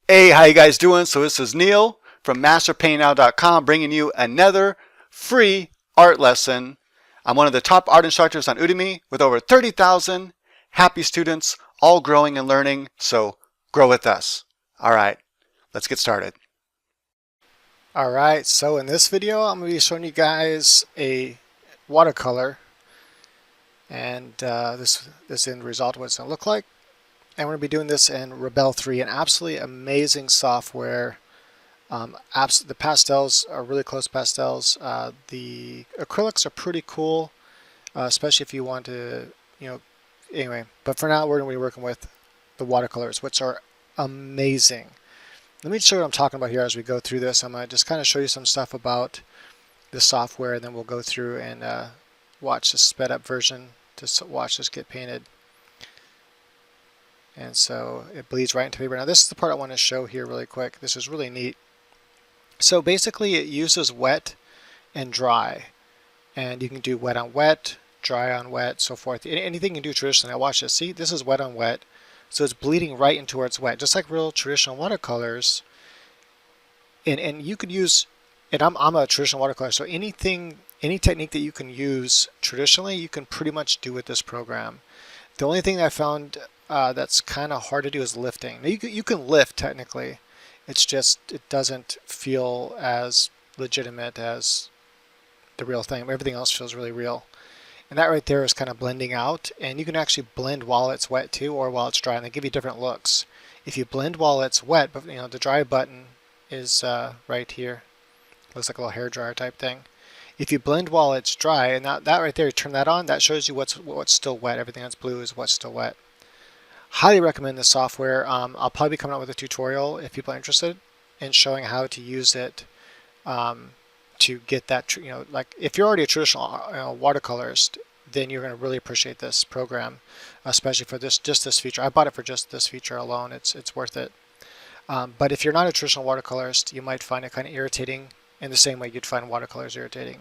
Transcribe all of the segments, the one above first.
Hey, how you guys doing? So this is Neil from masterpaintnow.com bringing you another free art lesson. I'm one of the top art instructors on Udemy with over 30,000 happy students, all growing and learning. So grow with us. All right, let's get started. Alright, so in this video I'm going to be showing you guys a watercolor, and this end result what it's going to look like. And we're going to be doing this in Rebelle 3, an absolutely amazing software. The pastels are really close pastels. The acrylics are pretty cool, especially if you want to, anyway. But for now we're going to be working with the watercolors, which are amazing. Let me show you what I'm talking about here as we go through this. I'm going to just kind of show you some stuff about the software, and then we'll go through and watch the sped up version to watch this get painted. And so it bleeds right into paper. Now this is the part I want to show here really quick. This is really neat. So basically it uses wet and dry. And you can do wet on wet, dry on wet, so forth. Anything you can do traditionally. Now watch this. See, this is wet on wet. So it's bleeding right into where it's wet, just like real traditional watercolors. And you could use, and I'm a traditional watercolor, so any technique that you can use traditionally, you can pretty much do with this program. The only thing that I found that's kind of hard to do is lifting. Now you can lift technically. It's just it doesn't feel as legitimate as the real thing. Everything else feels really real. And that right there is kind of blending out, and you can actually blend while it's wet too, or while it's dry, and they give you different looks. If you blend while it's wet, but the dry button is right here. Looks like a little hair dryer type thing. If you blend while it's dry, and that right there, you turn that on, that shows you what's still wet. Everything that's blue is what's still wet. Highly recommend this software. I'll probably be coming out with a tutorial if people are interested in showing how to use it to get that, like if you're already a traditional watercolorist, then you're going to really appreciate this program, especially for just this feature. I bought it for just this feature alone. It's worth it. But if you're not a traditional watercolorist, you might find it kind of irritating in the same way you'd find watercolors irritating.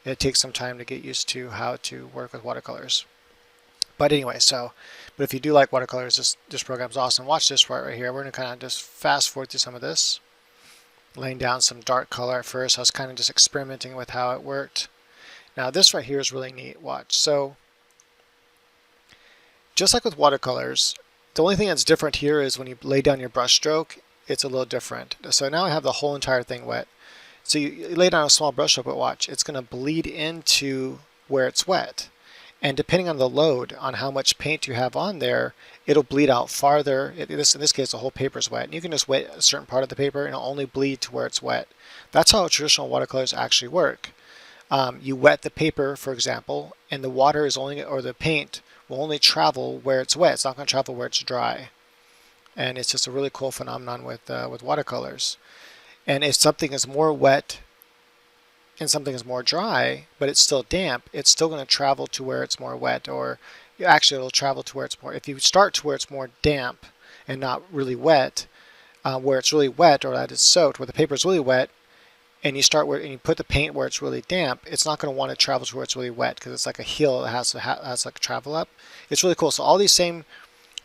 It takes some time to get used to how to work with watercolors. But anyway, but if you do like watercolors, this program's awesome. Watch this part right here. We're going to kind of just fast forward through some of this. Laying down some dark color at first. I was kind of just experimenting with how it worked. Now this right here is really neat. Watch. So just like with watercolors, the only thing that's different here is when you lay down your brush stroke, it's a little different. So now I have the whole entire thing wet. So you lay down a small brush stroke, but watch, it's going to bleed into where it's wet. And depending on the load, on how much paint you have on there, it'll bleed out farther. In this case, the whole paper is wet. And you can just wet a certain part of the paper and it'll only bleed to where it's wet. That's how traditional watercolors actually work. You wet the paper, for example, and the water is only, or the paint will only travel where it's wet. It's not going to travel where it's dry. And it's just a really cool phenomenon with watercolors. And if something is more wet and something is more dry, but it's still damp, it's still going to travel to where it's more wet, or actually it'll travel to where it's more, if you start to where it's more damp and not really wet, where it's really wet, or that is soaked, where the paper is really wet, and you start where, and you put the paint where it's really damp, it's not going to want to travel to where it's really wet, because it's like a hill that has like a travel up. It's really cool. So all these same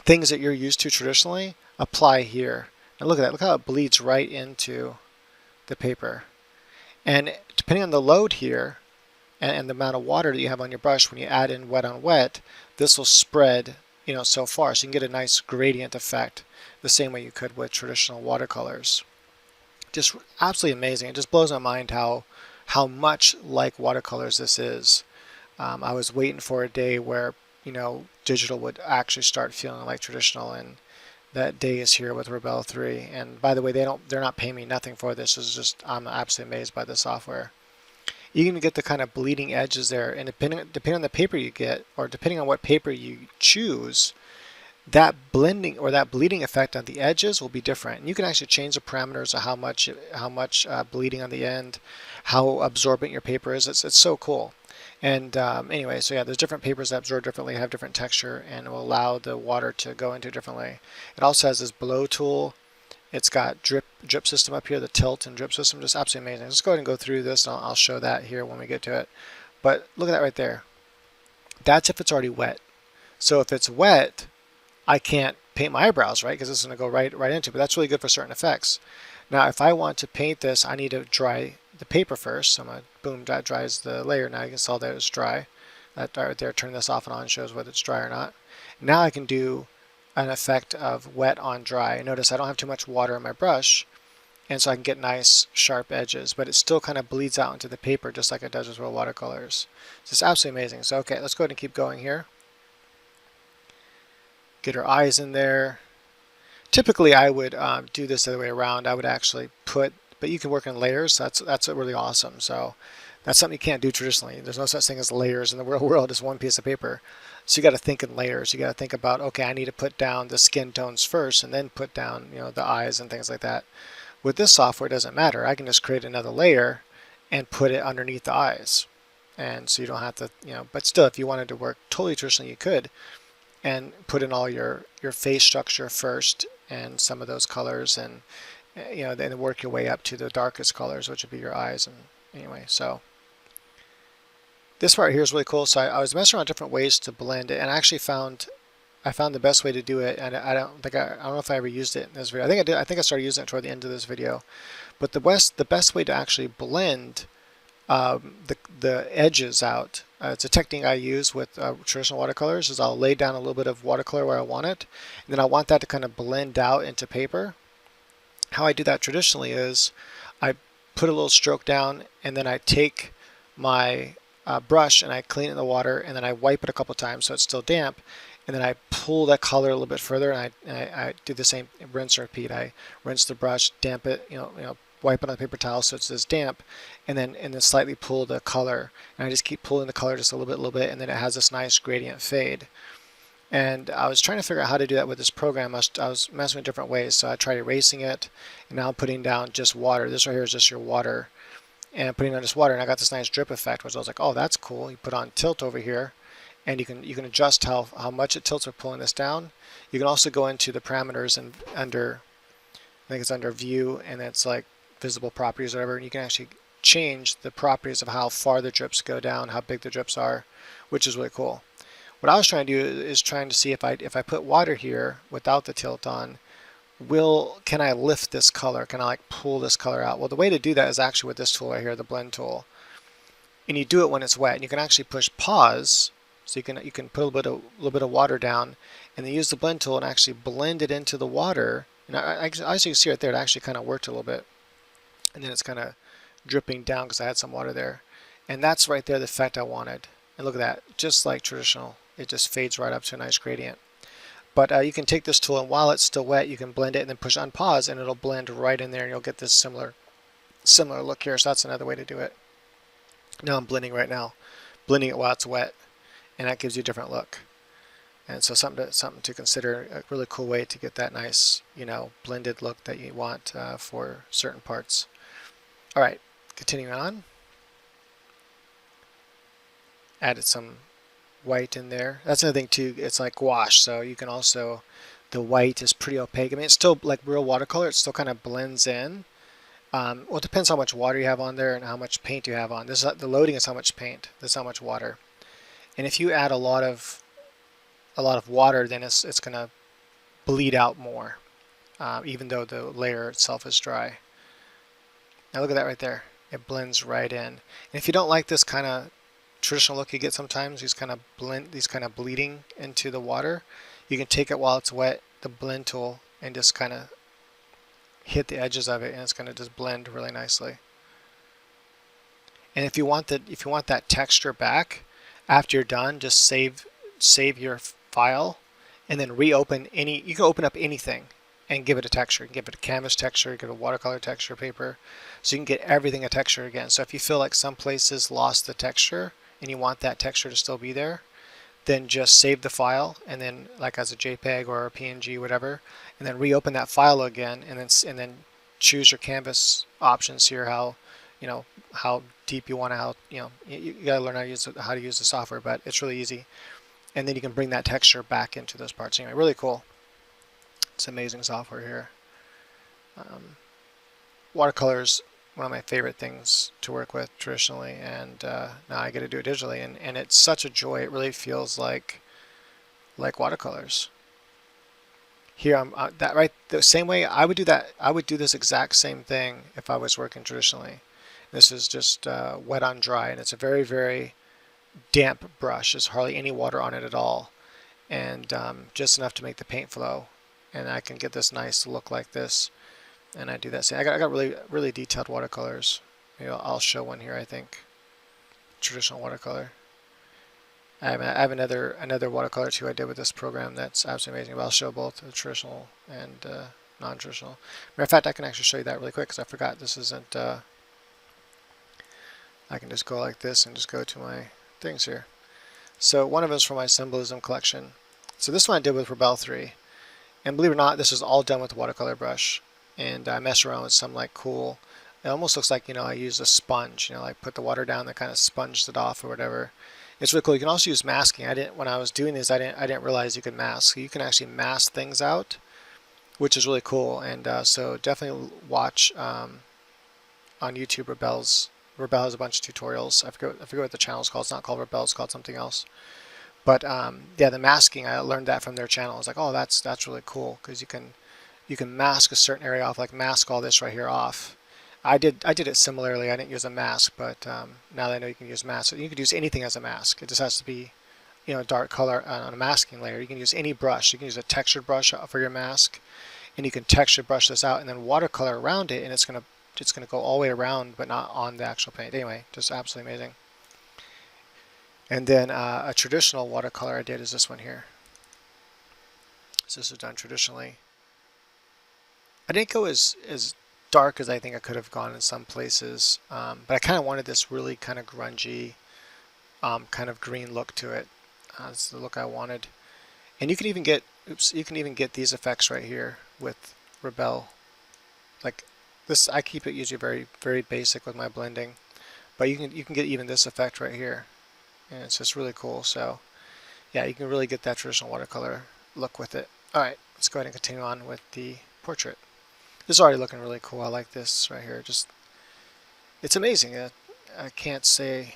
things that you're used to traditionally apply here. And look at that, look how it bleeds right into the paper. And depending on the load here and the amount of water that you have on your brush, when you add in wet on wet, this will spread so far. So you can get a nice gradient effect the same way you could with traditional watercolors. Just absolutely amazing. It just blows my mind how much like watercolors this is. I was waiting for a day where digital would actually start feeling like traditional, and that day is here with Rebelle 3. And by the way, they're not paying me nothing for this. It's just, I'm absolutely amazed by the software. You can get the kind of bleeding edges there, and depending on the paper you get, or depending on what paper you choose, that blending or that bleeding effect on the edges will be different. And you can actually change the parameters of how much bleeding on the end, how absorbent your paper is. It's so cool. And anyway, so yeah, there's different papers that absorb differently, have different texture, and will allow the water to go into differently. It also has this blow tool. It's got drip system up here, the tilt and drip system, just absolutely amazing. Let's go ahead and go through this, and I'll show that here when we get to it. But look at that right there. That's if it's already wet. So if it's wet, I can't paint my eyebrows, right? Because this is going to go right into it. But that's really good for certain effects. Now, if I want to paint this, I need to dry the paper first. So I'm going to, boom, that dries the layer. Now you can see that it's dry. That right there, turn this off and on, shows whether it's dry or not. Now I can do an effect of wet on dry. Notice I don't have too much water in my brush, and so I can get nice sharp edges, but it still kind of bleeds out into the paper just like it does with real watercolors. So it's absolutely amazing. So okay, let's go ahead and keep going here. Get her eyes in there. Typically I would do this the other way around. I would actually put, but you can work in layers. That's really awesome. So that's something you can't do traditionally. There's no such thing as layers in the real world. It's one piece of paper. So you got to think in layers. You got to think about, okay, I need to put down the skin tones first and then put down, the eyes and things like that. With this software, it doesn't matter. I can just create another layer and put it underneath the eyes. And so you don't have to, but still, if you wanted to work totally traditionally, you could. And put in all your face structure first and some of those colors, and then work your way up to the darkest colors, which would be your eyes. And anyway, so this part here is really cool. So I was messing around different ways to blend it, and I actually found the best way to do it. And I don't know if I ever used it in this video. I think I did. I think I started using it toward the end of this video. But the best way to actually blend the edges out. It's a technique I use with traditional watercolors. Is I'll lay down a little bit of watercolor where I want it, and then I want that to kind of blend out into paper. How I do that traditionally is I put a little stroke down, and then I take my brush and I clean it in the water, and then I wipe it a couple times so it's still damp, and then I pull that color a little bit further, and I do the same, rinse and repeat. I rinse the brush, damp it, wipe it on a paper towel so it's just damp, and then slightly pull the color, and I just keep pulling the color just a little bit, and then it has this nice gradient fade. And I was trying to figure out how to do that with this program. I was messing with different ways, so I tried erasing it, and now I'm putting down just water. This right here is just your water, and I'm putting on just water, and I got this nice drip effect, which I was like, oh, that's cool. You put on tilt over here, and you can adjust how much it tilts for pulling this down. You can also go into the parameters and under, I think it's under view, and it's like visible properties or whatever, and you can actually change the properties of how far the drips go down, how big the drips are, which is really cool. What I was trying to do is trying to see if I put water here without the tilt on, can I lift this color? Can I like pull this color out? Well, the way to do that is actually with this tool right here, the blend tool. And you do it when it's wet, and you can actually push pause, so you can put a little bit of water down, and then use the blend tool and actually blend it into the water. And as you can see right there, it actually kind of worked a little bit. And then it's kind of dripping down because I had some water there. And that's right there the effect I wanted. And look at that, just like traditional. It just fades right up to a nice gradient. But you can take this tool, and while it's still wet, you can blend it and then push on pause, and it'll blend right in there, and you'll get this similar look here. So that's another way to do it. Now I'm blending right now, blending it while it's wet, and that gives you a different look. And so something to consider, a really cool way to get that nice, blended look that you want for certain parts. All right, continuing on. Added some white in there. That's another thing too. It's like gouache, so you can also, the white is pretty opaque. I mean, it's still like real watercolor. It still kind of blends in. Well, it depends how much water you have on there and how much paint you have on. The loading is how much paint. This is how much water. And if you add a lot of water, then it's going to bleed out more, even though the layer itself is dry. Now look at that right there. It blends right in. And if you don't like this kind of traditional look you get sometimes, these kind of bleeding into the water, you can take it while it's wet, the blend tool, and just kind of hit the edges of it, and it's going to just blend really nicely. And if you want that texture back after you're done, just save your file, and then reopen any. You can open up anything and give it a texture. You can give it a canvas texture, give it a watercolor texture paper, so you can get everything a texture again. So if you feel like some places lost the texture and you want that texture to still be there, then just save the file, and then like as a JPEG or a PNG, whatever, and then reopen that file again, and then choose your canvas options here. How deep you want to, you gotta learn how to use the software, but it's really easy. And then you can bring that texture back into those parts. Anyway, really cool. It's amazing software here. Watercolors, one of my favorite things to work with traditionally, and now I get to do it digitally, and it's such a joy. It really feels like watercolors. here I'm that right the same way I would do that. I would do this exact same thing if I was working traditionally. This is just wet on dry, and it's a very, very damp brush. There's hardly any water on it at all, and just enough to make the paint flow. And I can get this nice look like this. And I do that. See, I got really, really detailed watercolors. Maybe I'll show one here. I think traditional watercolor. I have another watercolor too I did with this program that's absolutely amazing. But I'll show both the traditional and non-traditional. Matter of fact, I can actually show you that really quick because I forgot this isn't. I can just go like this and just go to my things here. So one of them is from my symbolism collection. So this one I did with Rebelle 3, and believe it or not, this is all done with a watercolor brush. And I mess around with some like cool. It almost looks like, I use a sponge. Like put the water down that kind of sponged it off or whatever. It's really cool. You can also use masking. When I was doing this, I didn't realize you could mask. You can actually mask things out, which is really cool. And so definitely watch on YouTube Rebelle has a bunch of tutorials. I forget what the channel is called. It's not called Rebelle. It's called something else. But yeah, the masking, I learned that from their channel. I was like, oh, that's really cool because you can mask a certain area off, like mask all this right here off. I did it similarly. I didn't use a mask, but now that I know you can use masks, you can use anything as a mask. It just has to be, a dark color on a masking layer. You can use any brush. You can use a textured brush for your mask, and you can texture brush this out and then watercolor around it, and it's gonna go all the way around, but not on the actual paint. Anyway, just absolutely amazing. And then a traditional watercolor I did is this one here. So this is done traditionally. I didn't go as dark as I think I could have gone in some places, but I kind of wanted this really kind of grungy, kind of green look to it. That's the look I wanted. And you can even get, these effects right here with Rebelle. Like this, I keep it usually very, very basic with my blending, but you can get even this effect right here, and it's just really cool. So yeah, you can really get that traditional watercolor look with it. All right, let's go ahead and continue on with the portrait. This is already looking really cool. I like this right here. It's amazing. I can't say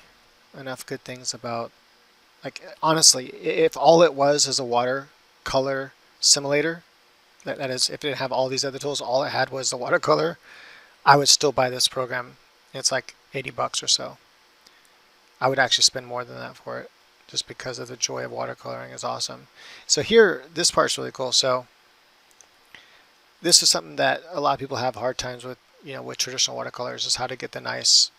enough good things about, like, honestly, if all it was is a watercolor simulator, that is, if it didn't have all these other tools, all it had was the watercolor, I would still buy this program. It's like $80 or so. I would actually spend more than that for it, just because of the joy of watercoloring is awesome. So here, this part's really cool. So this is something that a lot of people have hard times with, with traditional watercolors, is how to get the nice,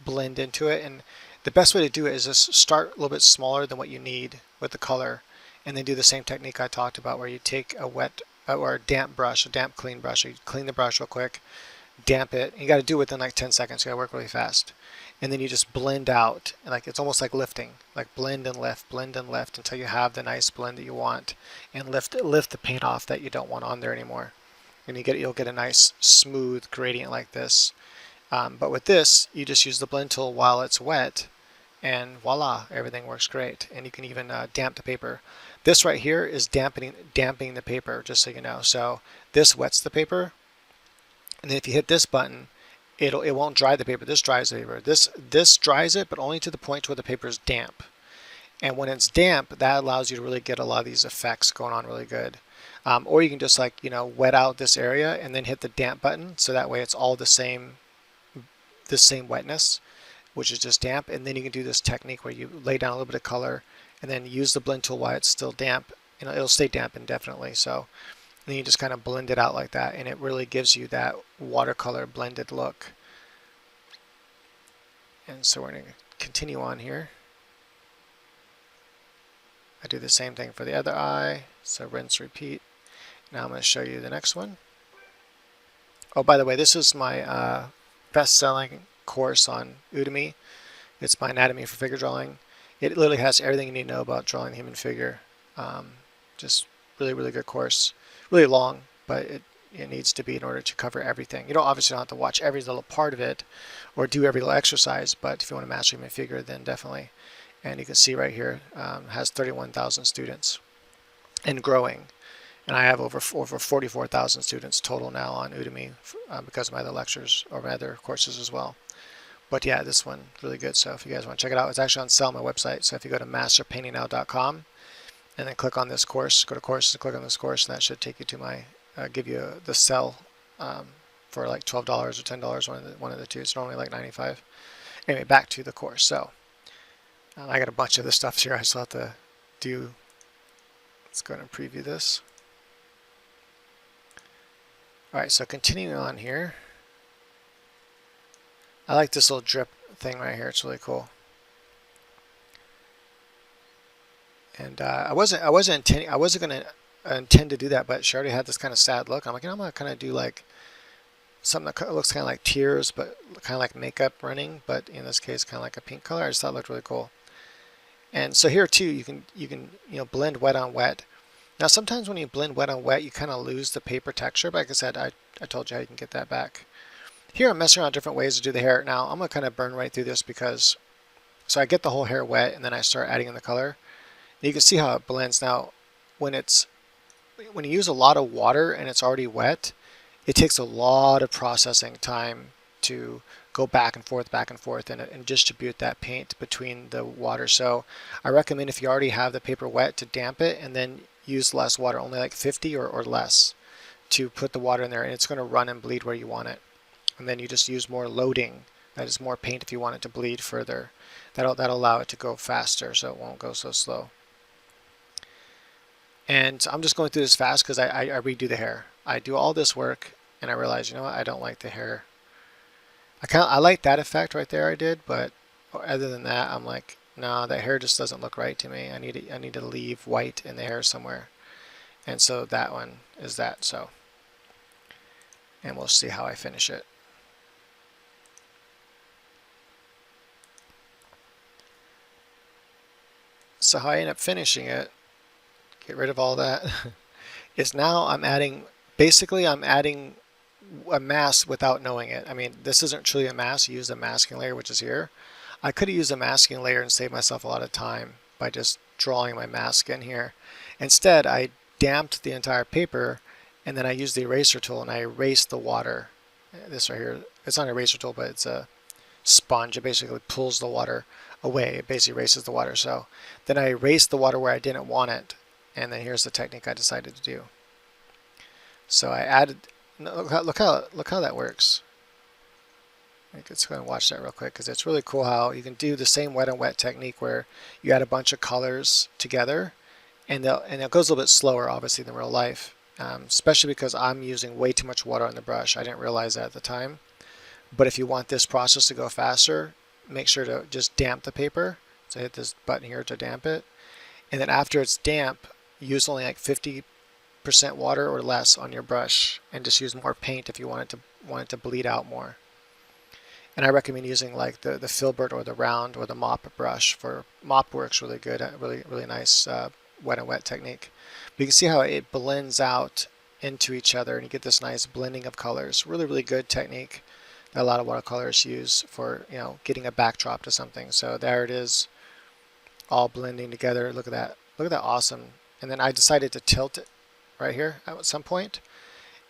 blend into it. And the best way to do it is just start a little bit smaller than what you need with the color, and then do the same technique I talked about, where you take a wet or a damp brush, a damp clean brush. You clean the brush real quick, damp it. And you got to do it within like 10 seconds. You got to work really fast. And then you just blend out, like it's almost like lifting, like blend and lift until you have the nice blend that you want, and lift the paint off that you don't want on there anymore. And you'll get a nice smooth gradient like this. But with this, you just use the blend tool while it's wet, and voila, everything works great. And you can even damp the paper. This right here is damping the paper, just so you know. So this wets the paper, and then if you hit this button, it won't dry the paper. This dries the paper. This dries it, but only to the point where the paper is damp. And when it's damp, that allows you to really get a lot of these effects going on really good. Or you can just wet out this area and then hit the damp button, so that way it's all the same wetness, which is just damp. And then you can do this technique where you lay down a little bit of color and then use the blend tool while it's still damp. It'll stay damp indefinitely. So then you just kind of blend it out like that, and it really gives you that watercolor blended look. And so we're going to continue on here. I do the same thing for the other eye, so rinse, repeat. Now I'm going to show you the next one. Oh, by the way, this is my best-selling course on Udemy. It's my Anatomy for Figure Drawing. It literally has everything you need to know about drawing the human figure. Just really, really good course. Really long, but it needs to be in order to cover everything. You don't obviously don't have to watch every little part of it or do every little exercise, but if you want to master human figure, then definitely. And you can see right here, has 31,000 students and growing. And I have over 44,000 students total now on Udemy because of my other lectures or my other courses as well. But yeah, this one really good. So if you guys want to check it out, it's actually on sale on my website. So if you go to masterpaintingnow.com and then click on this course. Go to courses, click on this course, and that should take you to my give you the sell for like $12 or $10, one of the two. It's normally like 95. Anyway, back to the course. So I got a bunch of this stuff here. I still have to do. Let's go ahead and preview this. All right, so continuing on here. I like this little drip thing right here. It's really cool. And I wasn't gonna intend to do that, but she already had this kind of sad look. I'm like, I'm gonna kind of do like something that looks kind of like tears, but kind of like makeup running, but in this case, kind of like a pink color. I just thought it looked really cool. And so here too, you can blend wet on wet. Now sometimes when you blend wet on wet, you kind of lose the paper texture. But like I said, I told you how you can get that back. Here I'm messing around different ways to do the hair. Now I'm gonna kind of burn right through this because so I get the whole hair wet and then I start adding in the color. You can see how it blends. Now when you use a lot of water and it's already wet, it takes a lot of processing time to go back and forth and distribute that paint between the water. So I recommend if you already have the paper wet to damp it and then use less water, only like 50 or less, to put the water in there, and it's going to run and bleed where you want it. And then you just use more loading, that is more paint if you want it to bleed further. That'll allow it to go faster so it won't go so slow. And I'm just going through this fast because I redo the hair. I do all this work and I realize, you know what, I don't like the hair. I like that effect right there I did, but other than that, I'm like, no, that hair just doesn't look right to me. I need to leave white in the hair somewhere. And so that one is that. So, and we'll see how I finish it. So how I end up finishing it, get rid of all that, is now I'm adding a mask without knowing it. I mean, this isn't truly a mask. You use the masking layer, which is here. I could have used a masking layer and saved myself a lot of time by just drawing my mask in here. Instead, I damped the entire paper, and then I used the eraser tool and I erased the water. This right here, it's not an eraser tool, but it's a sponge. It basically pulls the water away. It basically erases the water. So then I erased the water where I didn't want it, and then here's the technique I decided to do. So I added. Look how that works. Let's go and watch that real quick because it's really cool how you can do the same wet on wet technique where you add a bunch of colors together, and it goes a little bit slower, obviously, than real life. Especially because I'm using way too much water on the brush. I didn't realize that at the time. But if you want this process to go faster, make sure to just damp the paper. So hit this button here to damp it, and then after it's damp, use only like 50% water or less on your brush, and just use more paint if you want it to bleed out more. And I recommend using like the filbert or the round or the mop brush. For mop works really good, really nice wet and wet technique. But you can see how it blends out into each other, and you get this nice blending of colors. Really good technique that a lot of watercolorists use for getting a backdrop to something. So there it is, all blending together. Look at that awesome. And then I decided to tilt it right here at some point,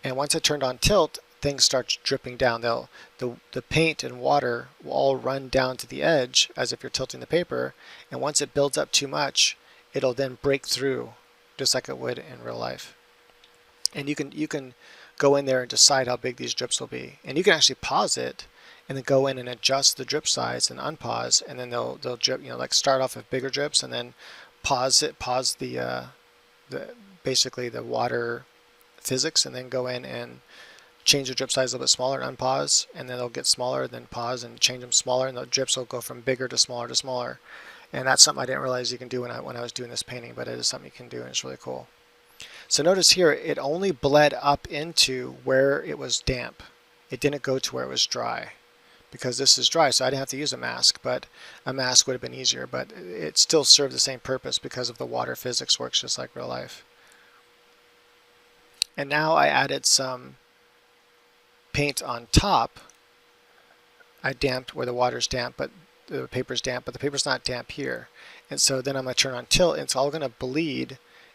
and once I turned on tilt, things start dripping down. The paint and water will all run down to the edge as if you're tilting the paper, and once it builds up too much, it'll then break through just like it would in real life. And you can go in there and decide how big these drips will be, and you can actually pause it and then go in and adjust the drip size and unpause, and then they'll drip, like start off with bigger drips and then pause the basically the water physics, and then go in and change the drip size a little bit smaller and unpause, and then they'll get smaller, then pause and change them smaller, and the drips will go from bigger to smaller to smaller. And that's something I didn't realize you can do when I was doing this painting, but it is something you can do, and it's really cool. So notice here, it only bled up into where it was damp. It didn't go to where it was dry, because this is dry, so I didn't have to use a mask, but a mask would have been easier, but it still served the same purpose because of the water physics works just like real life. And now I added some paint on top. I damped where the water's damp, but the paper's damp, but the paper's not damp here. And so then I'm going to turn on tilt, and it's all going to bleed,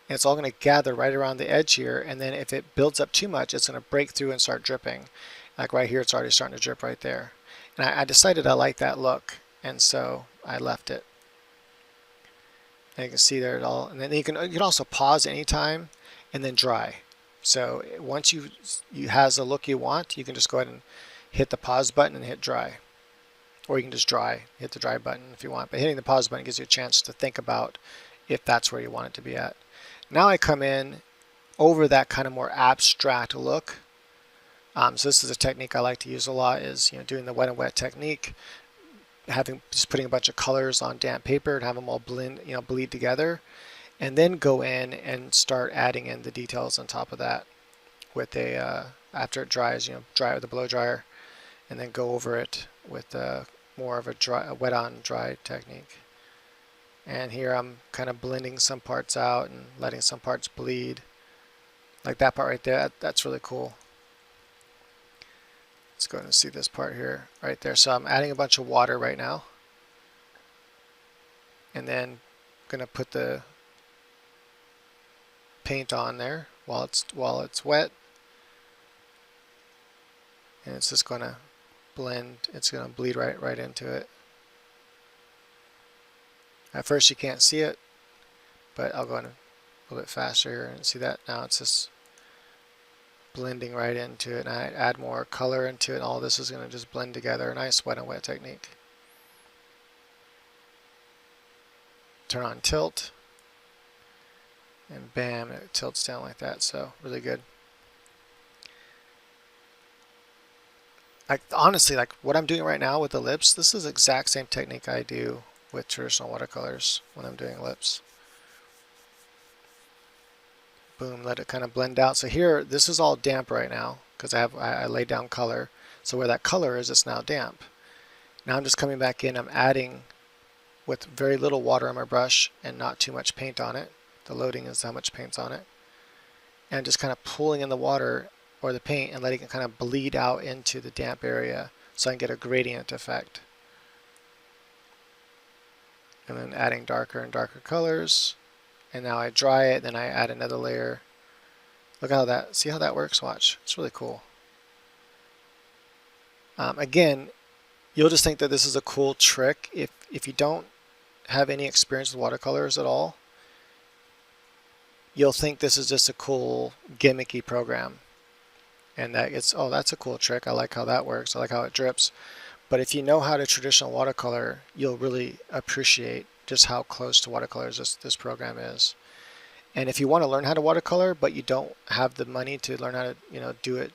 and it's all going to gather right around the edge here, and then if it builds up too much, it's going to break through and start dripping. Like right here, it's already starting to drip right there. And I decided I like that look, and so I left it. And you can see there it all. And then you can also pause anytime and then dry. So once you has the look you want, you can just go ahead and hit the pause button and hit dry. Or you can just hit the dry button if you want. But hitting the pause button gives you a chance to think about if that's where you want it to be at. Now I come in over that kind of more abstract look. So this is a technique I like to use a lot, is doing the wet and wet technique, just putting a bunch of colors on damp paper and have them all bleed together, and then go in and start adding in the details on top of that with after it dries, dry it with a blow dryer, and then go over it with more of a wet on dry technique. And here I'm kind of blending some parts out and letting some parts bleed, like that part right there. That's really cool. Let's go ahead and see this part here, right there. So I'm adding a bunch of water right now, and then I'm gonna put the paint on there while it's wet, and it's just gonna blend. It's gonna bleed right into it. At first you can't see it, but I'll go in a little bit faster here and see that now it's just blending right into it. And I add more color into it, and all this is going to just blend together. A nice wet and wet technique. Turn on tilt, and bam, it tilts down like that. So really good. Honestly, like what I'm doing right now with the lips, this is the exact same technique I do with traditional watercolors when I'm doing lips. Boom, let it kind of blend out. So here, this is all damp right now because I laid down color. So where that color is, it's now damp. Now I'm just coming back in. I'm adding with very little water on my brush and not too much paint on it. The loading is how much paint's on it. And just kind of pulling in the water or the paint and letting it kind of bleed out into the damp area so I can get a gradient effect. And then adding darker and darker colors. And now I dry it, then I add another layer. Look how see how that works? Watch. It's really cool. Again, you'll just think that this is a cool trick. If you don't have any experience with watercolors at all, you'll think this is just a cool gimmicky program. And that oh, that's a cool trick. I like how that works. I like how it drips. But if you know how to traditional watercolor, you'll really appreciate just how close to watercolors this program is. And if you want to learn how to watercolor, but you don't have the money to learn how to do it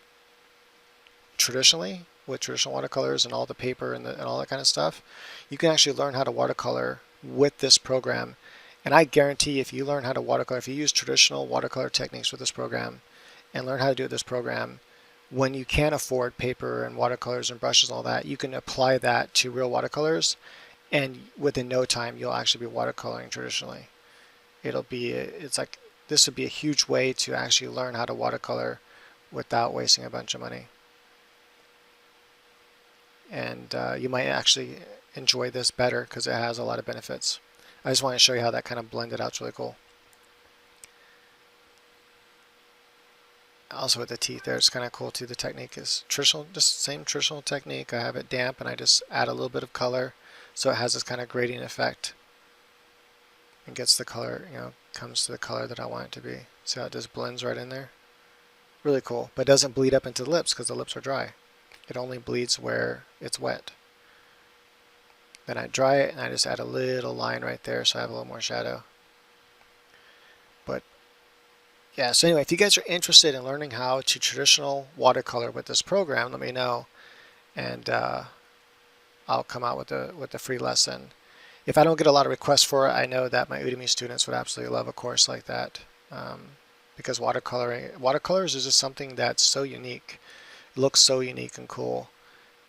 traditionally with traditional watercolors and all the paper and all that kind of stuff, you can actually learn how to watercolor with this program. And I guarantee if you learn how to watercolor, if you use traditional watercolor techniques with this program and learn how to do it with this program, when you can afford paper and watercolors and brushes and all that, you can apply that to real watercolors, and within no time you'll actually be watercoloring traditionally. It's like this would be a huge way to actually learn how to watercolor without wasting a bunch of money. And you might actually enjoy this better because it has a lot of benefits. I just want to show you how that kind of blended out. It's really cool. Also with the teeth there, it's kind of cool too. The technique is traditional, just same traditional technique. I have it damp and I just add a little bit of color so it has this kind of gradient effect and gets the color, comes to the color that I want it to be. See how it just blends right in there? Really cool, but it doesn't bleed up into the lips because the lips are dry. It only bleeds where it's wet. Then I dry it and I just add a little line right there so I have a little more shadow. But yeah, so anyway, if you guys are interested in learning how to traditional watercolor with this program, let me know, and I'll come out with a free lesson. If I don't get a lot of requests for it, I know that my Udemy students would absolutely love a course like that, because watercolors is just something that's so unique, looks so unique and cool,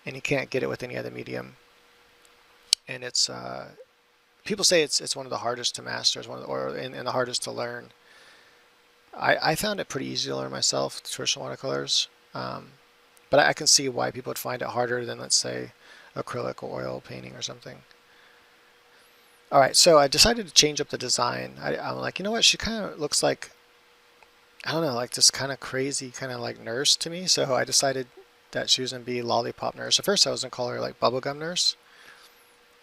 and you can't get it with any other medium. And it's people say it's one of the hardest to master, and the hardest to learn. I found it pretty easy to learn myself, traditional watercolors, but I can see why people would find it harder than, let's say, acrylic or oil painting or something. Alright, so I decided to change up the design. I'm like, you know what, she kind of looks like, I don't know, like this kind of crazy, kind of like nurse to me, so I decided that she was going to be Lollipop Nurse. At first I was going to call her like Bubblegum Nurse,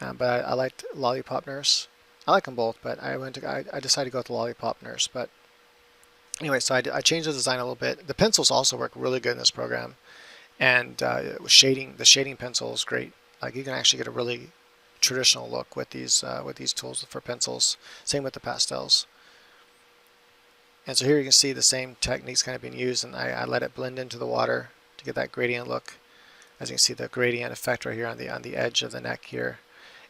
but I liked Lollipop Nurse, I like them both, but I decided to go with the Lollipop Nurse. But anyway, so I changed the design a little bit. The pencils also work really good in this program, and the shading pencil is great. Like you can actually get a really traditional look with these tools for pencils. Same with the pastels. And so here you can see the same techniques kind of being used, and I let it blend into the water to get that gradient look. As you can see, the gradient effect right here on the edge of the neck here.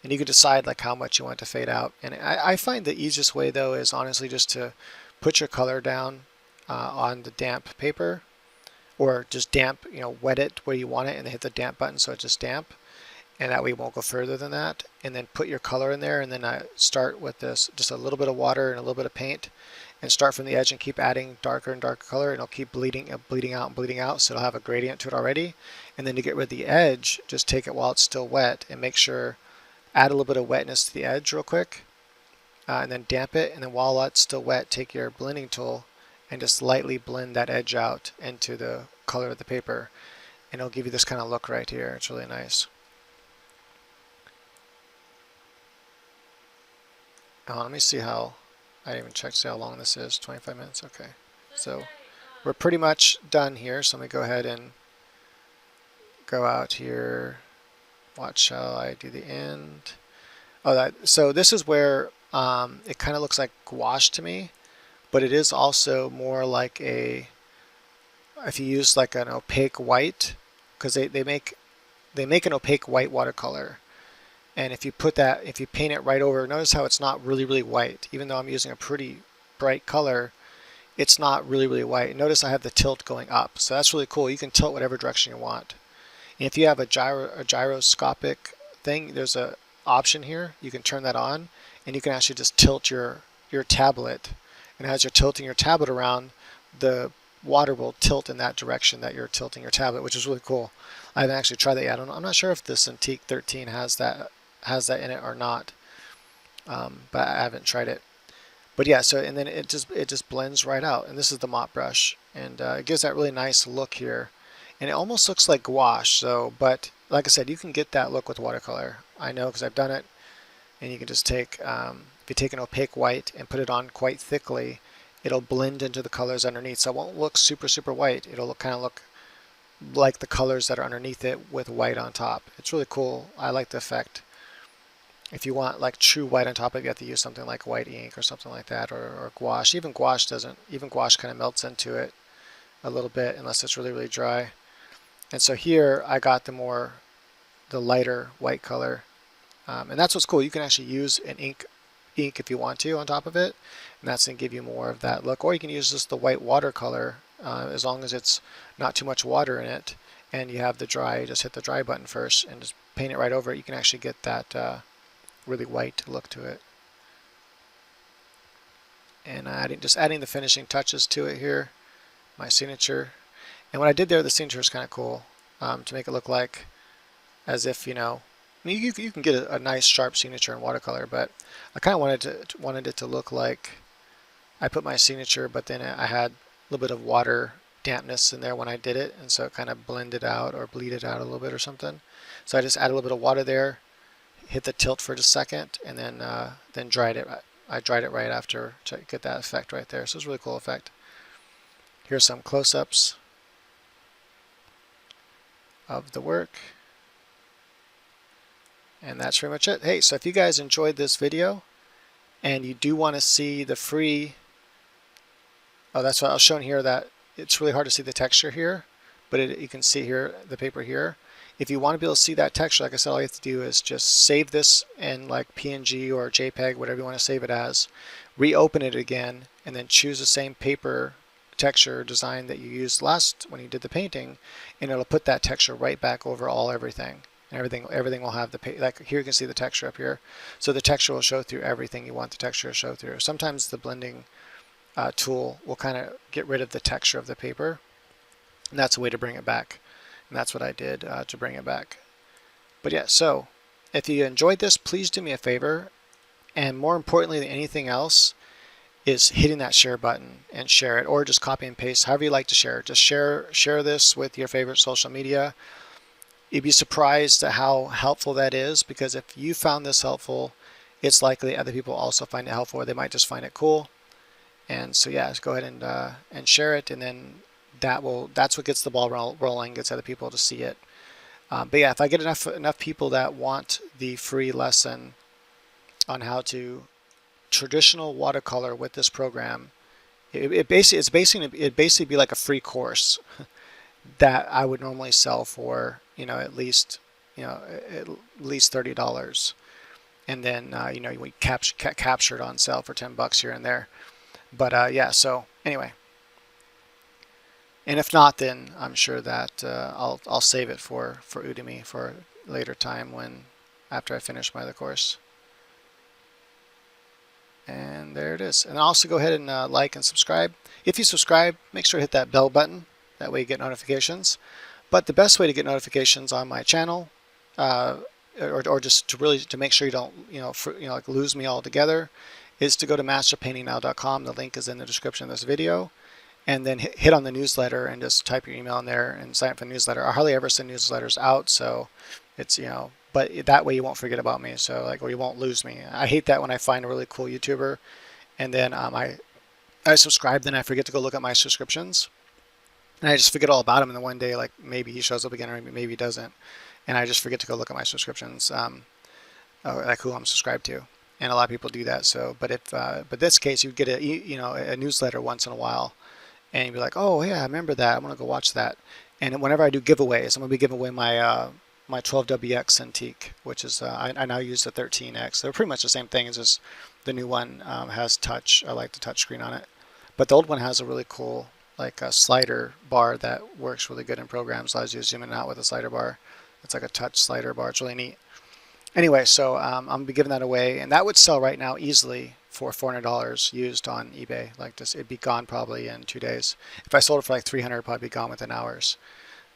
And you can decide like how much you want to fade out. And I find the easiest way though is honestly just to put your color down on the damp paper, or just damp, wet it where you want it and then hit the damp button so it's just damp. And that way you won't go further than that. And then put your color in there, and then I start with this, just a little bit of water and a little bit of paint, and start from the edge and keep adding darker and darker color, and it'll keep bleeding out and bleeding out, so it'll have a gradient to it already. And then to get rid of the edge, just take it while it's still wet and make sure, add a little bit of wetness to the edge real quick, and then damp it, and then while that's still wet, take your blending tool and just lightly blend that edge out into the color of the paper, and it'll give you this kind of look right here. It's really nice. Let me see how, I didn't even check to see how long this is. 25 minutes, okay. So we're pretty much done here, so let me go ahead and go out here. Watch how I do the end. So this is where it kind of looks like gouache to me, but it is also more like if you use like an opaque white, because they make an opaque white watercolor. And if you paint it right over, notice how it's not really white. Even though I'm using a pretty bright color, it's not really white. Notice I have the tilt going up, so that's really cool. You can tilt whatever direction you want. And if you have a gyroscopic thing, there's an option here. You can turn that on, and you can actually just tilt your tablet. And as you're tilting your tablet around, the water will tilt in that direction that you're tilting your tablet, which is really cool. I haven't actually tried that yet. I'm not sure if the Cintiq 13 has that in it or not, but I haven't tried it. But yeah, so and then it just blends right out, and this is the mop brush, and it gives that really nice look here, and it almost looks like gouache. So, but like I said, you can get that look with watercolor. I know because I've done it, and you can just take if you take an opaque white and put it on quite thickly, it'll blend into the colors underneath, so it won't look super white. It'll kind of look like the colors that are underneath it with white on top. It's really cool. I like the effect. If you want like true white on top of it, you have to use something like white ink or something like that, or gouache. Even gouache kind of melts into it a little bit unless it's really dry. And so here I got the lighter white color, and that's what's cool. You can actually use an ink if you want to on top of it, and that's going to give you more of that look. Or you can use just the white watercolor, as long as it's not too much water in it, and you have the dry. Just hit the dry button first and just paint it right over it. You can actually get that really white look to it. And just adding the finishing touches to it here, my signature. And what I did there, the signature is kind of cool, to make it look like as if, I mean, you can get a nice sharp signature in watercolor, but I kind of wanted it to look like I put my signature, but then I had a little bit of water dampness in there when I did it, and so it kind of blended out or bleeded out a little bit or something. So I just added a little bit of water there, hit the tilt for just a second, and then dried it. I dried it right after to get that effect right there. So it's a really cool effect. Here's some close-ups of the work. And that's pretty much it. Hey, so if you guys enjoyed this video and you do want to see the free, that's what I was showing here, that it's really hard to see the texture here, but you can see here the paper here. If you want to be able to see that texture, like I said, all you have to do is just save this in like PNG or JPEG, whatever you want to save it as, reopen it again, and then choose the same paper texture design that you used last when you did the painting, and it'll put that texture right back over everything. And everything will have like here you can see the texture up here. So the texture will show through everything you want the texture to show through. Sometimes the blending tool will kind of get rid of the texture of the paper, and that's a way to bring it back. And that's what I did to bring it back. But yeah, so if you enjoyed this, please do me a favor, and more importantly than anything else is hitting that share button and share it, or just copy and paste, however you like to share it. Just share this with your favorite social media. You'd be surprised at how helpful that is, because if you found this helpful it's likely other people also find it helpful, or they might just find it cool. And so yeah, just go ahead and share it, and then that's what gets the ball rolling, gets other people to see it. But yeah, if I get enough people that want the free lesson on how to traditional watercolor with this program, it'd basically be like a free course that I would normally sell for at least $30, and then we capture it on sale for $10 here and there. But yeah, so anyway, and if not, then I'm sure that I'll save it for Udemy for a later time after I finish my other course. And there it is. And also go ahead and like and subscribe. If you subscribe, make sure to hit that bell button. That way you get notifications. But the best way to get notifications on my channel, or just to make sure you don't like lose me altogether, is to go to masterpaintingnow.com. The link is in the description of this video. And then hit on the newsletter and just type your email in there and sign up for the newsletter. I hardly ever send newsletters out, so it's but that way you won't forget about me. So or you won't lose me. I hate that when I find a really cool YouTuber, and then I subscribe, then I forget to go look at my subscriptions, and I just forget all about him. And then one day, like maybe he shows up again, or maybe he doesn't, and I just forget to go look at my subscriptions, like who I'm subscribed to. And a lot of people do that. So, but this case, you get a newsletter once in a while. And you'd be like, oh yeah, I remember that. I'm gonna go watch that. And whenever I do giveaways, I'm gonna be giving away my my 12WX Cintiq, which is I now use the 13X. They're pretty much the same thing. It's just the new one has touch. I like the touch screen on it, but the old one has a really cool like a slider bar that works really good in programs. Allows you to zoom in and out with a slider bar. It's like a touch slider bar. It's really neat. Anyway, so I'm gonna be giving that away, and that would sell right now easily for $400 used on eBay. Like this, it'd be gone probably in 2 days. If I sold it for like $300, it'd probably be gone within hours.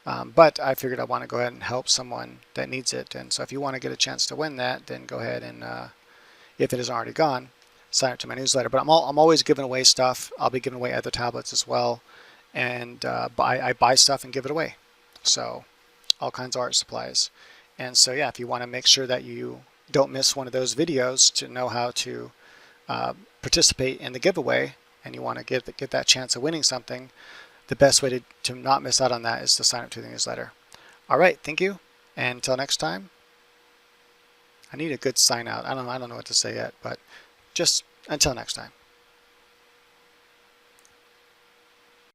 But I figured I want to go ahead and help someone that needs it. And so if you want to get a chance to win that, then go ahead and if it isn't already gone, sign up to my newsletter. But I'm always giving away stuff. I'll be giving away other tablets as well, and I buy stuff and give it away. So all kinds of art supplies. And so yeah, if you want to make sure that you don't miss one of those videos to know how to participate in the giveaway, and you want to get that chance of winning something, the best way to not miss out on that is to sign up to the newsletter. All right, thank you, and until next time. I need a good sign out. I don't know what to say yet, but just until next time.